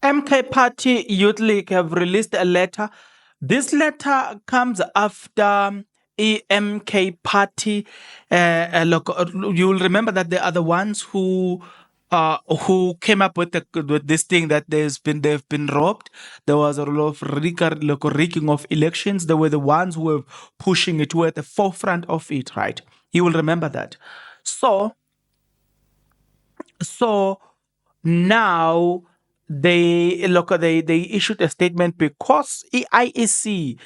MK Party Youth League have released a letter. This letter comes after EMK Party. Look, you'll remember that they are the ones who came up with this thing that they've been robbed. There was a lot of rigging of elections. They were the ones who were pushing it, were at the forefront of it, right? You will remember that. So now they issued a statement because IEC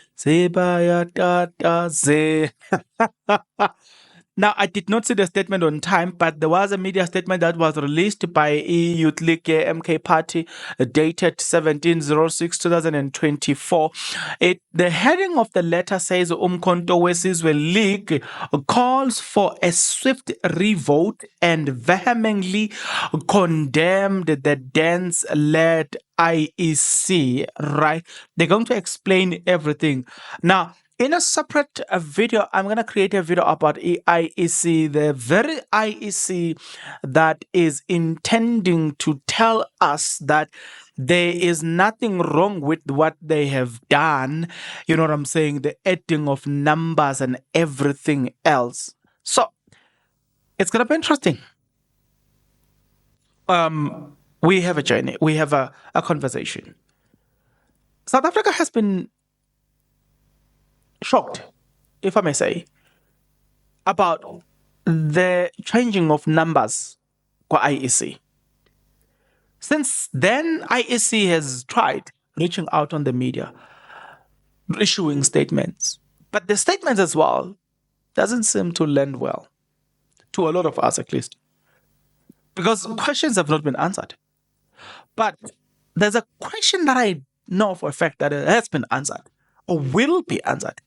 Now, I did not see the statement on time, but there was a media statement that was released by Youth League MK Party dated 17/06/2024. The heading of the letter says Umkhonto Wesizwe League calls for a swift revote and vehemently condemned the dance-led IEC, right? They're going to explain everything. Now, in a separate video, I'm going to create a video about IEC, the very IEC that is intending to tell us that there is nothing wrong with what they have done. You know what I'm saying? The adding of numbers and everything else. So, it's going to be interesting. We have a journey. We have a conversation. South Africa has been shocked, if I may say, about the changing of numbers for IEC. Since then, IEC has tried reaching out on the media, issuing statements. But the statements as well doesn't seem to land well, to a lot of us at least, because questions have not been answered. But there's a question that I know for a fact that it has been answered or will be answered.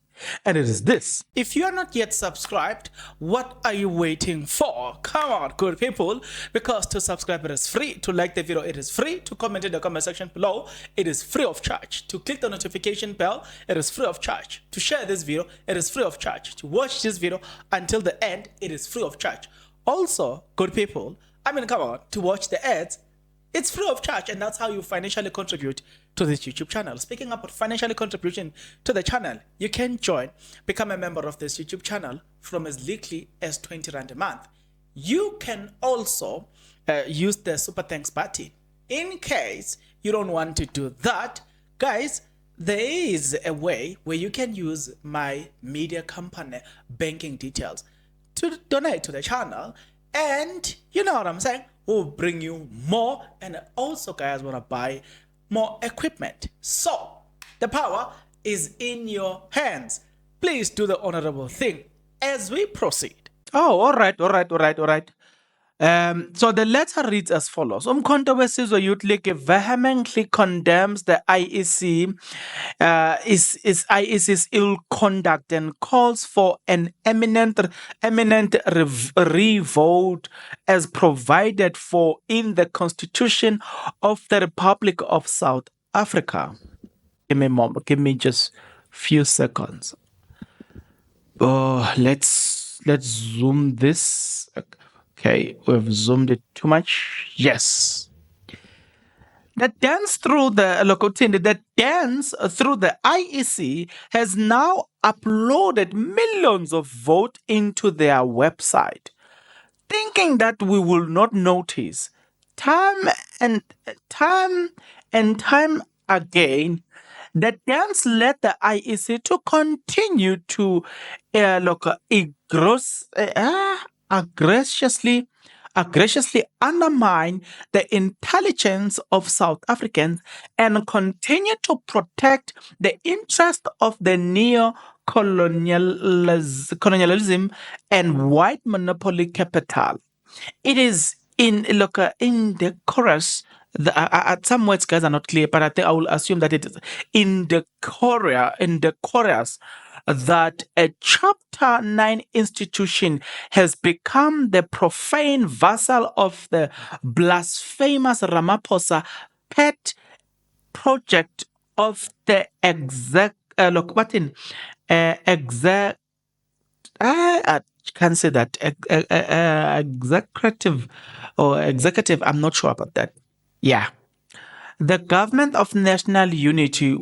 And it is this. If you are not yet subscribed, what are you waiting for? Come on, good people. Because to subscribe, it is free. To like the video, it is free. To comment in the comment section below, it is free of charge. To click the notification bell, it is free of charge. To share this video, it is free of charge. To watch this video until the end, it is free of charge. Also, good people, come on, to watch the ads, it's free of charge, and that's how you financially contribute to this YouTube channel. Speaking about financially contribution to the channel, you can become a member of this YouTube channel from as little as 20 Rand a month. You can also use the Super Thanks button. In case you don't want to do that, guys, there is a way where you can use my media company banking details to donate to the channel, and you know what I'm saying, will bring you more, and also guys want to buy more equipment. So the power is in your hands. Please do the honorable thing as we proceed. Oh, all right. So the letter reads as follows. Umkhonto Wesizwe Youth League vehemently condemns the IEC, IEC's ill conduct and calls for an eminent revote as provided for in the Constitution of the Republic of South Africa. Give me a moment. Give me just few seconds. Let's zoom this. Okay, we've zoomed it too much. Yes. The dance through the IEC has now uploaded millions of votes into their website, thinking that we will not notice. Time and time again, the dance led the IEC to continue to aggressively undermine the intelligence of South Africans and continue to protect the interest of the neo-colonialism and white monopoly capital. It is in the chorus. Some words, guys, are not clear, but I think I will assume that it is in the chorus that a Chapter 9 institution has become the profane vassal of the blasphemous Ramaphosa pet project of the executive, I'm not sure about that. Yeah. The government of national unity,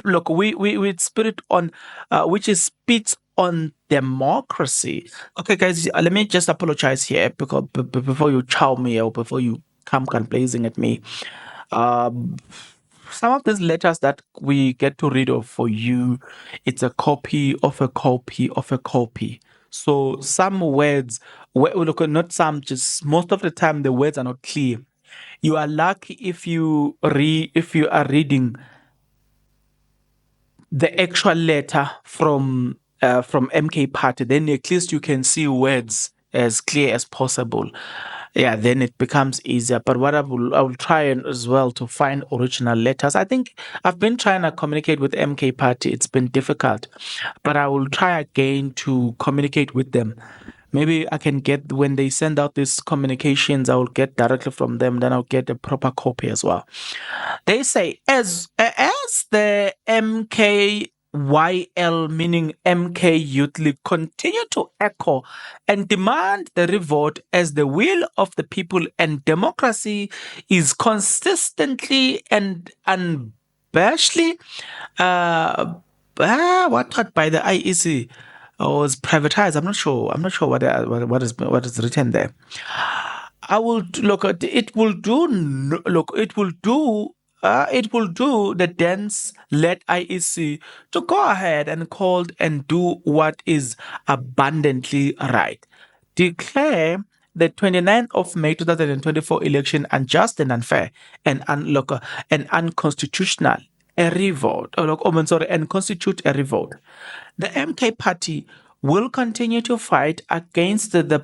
look, we spirit on, which is spits on democracy. Okay, guys, let me just apologize here because before you chow me or before you come blazing at me. Um, some of these letters that we get to read of for you, it's a copy of a copy of a copy. So some words, look, not some, just most of the time the words are not clear. You are lucky if you are reading the actual letter from MK Party, then at least you can see words as clear as possible. Yeah, then it becomes easier. But what I will try as well to find original letters. I think I've been trying to communicate with MK Party. It's been difficult, but I will try again to communicate with them. Maybe I can get when they send out these communications, I will get directly from them. Then I'll get a proper copy as well. They say as the MKYL, meaning MK Youth League, continue to echo and demand the revolt as the will of the people and democracy is consistently and unabashedly what by the IEC was privatized. I'm not sure. I'm not sure what is written there. I will look at it. Will do. Look, it will do. It will do the dance led IEC to go ahead and call and do what is abundantly right. Declare the 29th of May 2024 election unjust and unfair and and unconstitutional. A revolt, and constitute a revolt. The MK Party will continue to fight against the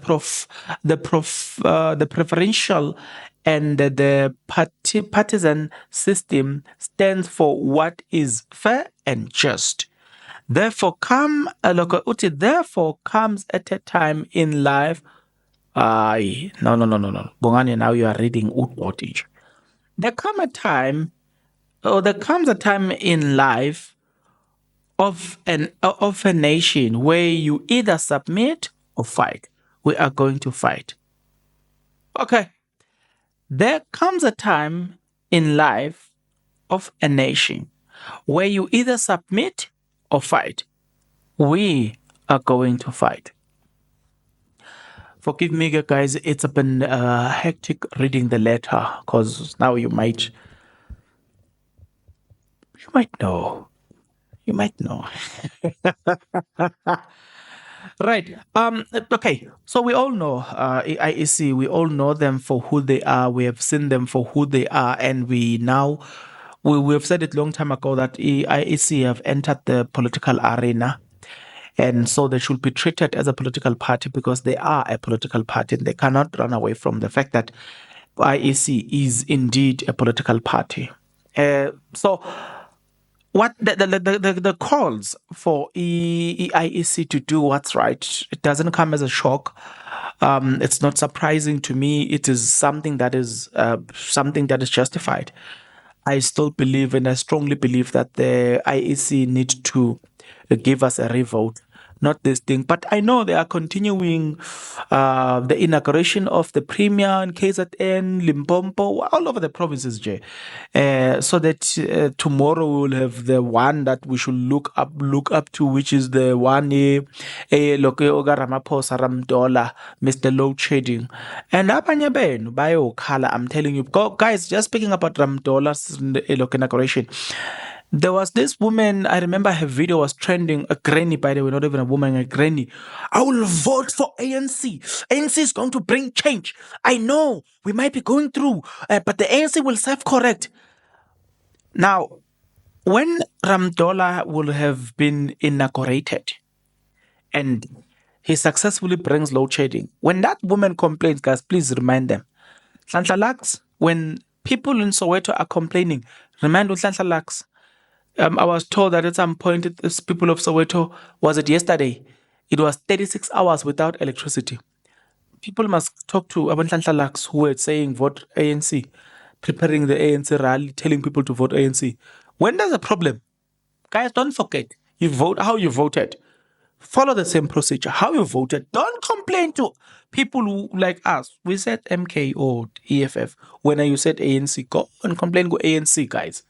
preferential and the partisan system stands for what is fair and just. Therefore, therefore comes at a time in life. No. Bongani, now you are reading Utbotage. There comes a time in life of a nation where you either submit or fight. We are going to fight. Okay. There comes a time in life of a nation where you either submit or fight. We are going to fight. Forgive me, guys. It's been hectic reading the letter because now you might know. You might know. Right. Okay. So we all know IEC. We all know them for who they are. We have seen them for who they are, and we have said it long time ago that IEC have entered the political arena, and so they should be treated as a political party because they are a political party, and they cannot run away from the fact that IEC is indeed a political party. So what the calls for IEC to do what's right, it doesn't come as a shock. It's not surprising to me. It is something that is justified. I still believe and I strongly believe that the IEC need to give us a revote, not this thing. But I know they are continuing the inauguration of the premier in KZN, Limpopo, all over the provinces, Jay. So that tomorrow we will have the one that we should look up to, which is the one Oga Ramaphosa Ramdola, Mr. Load Shedding. And abanye benu bayokhala, I'm telling you. Guys, just speaking about Ramdola's inauguration. There was this woman, I remember her video was trending, a granny, by the way, not even a woman, a granny. I will vote for ANC. ANC is going to bring change. I know we might be going through, but the ANC will self-correct. Now, when Ramdola will have been inaugurated and he successfully brings load shedding, when that woman complains, guys, please remind them. Hlanhla when people in Soweto are complaining, remind Hlanhla. I was told that at some point, this people of Soweto, was it yesterday? It was 36 hours without electricity. People must talk to Abanhlanhla Lux who were saying vote ANC, preparing the ANC rally, telling people to vote ANC. When there's a problem, guys, don't forget, you vote how you voted. Follow the same procedure. How you voted. Don't complain to people who like us. We said MK or EFF. When you said ANC, go and complain to ANC, guys.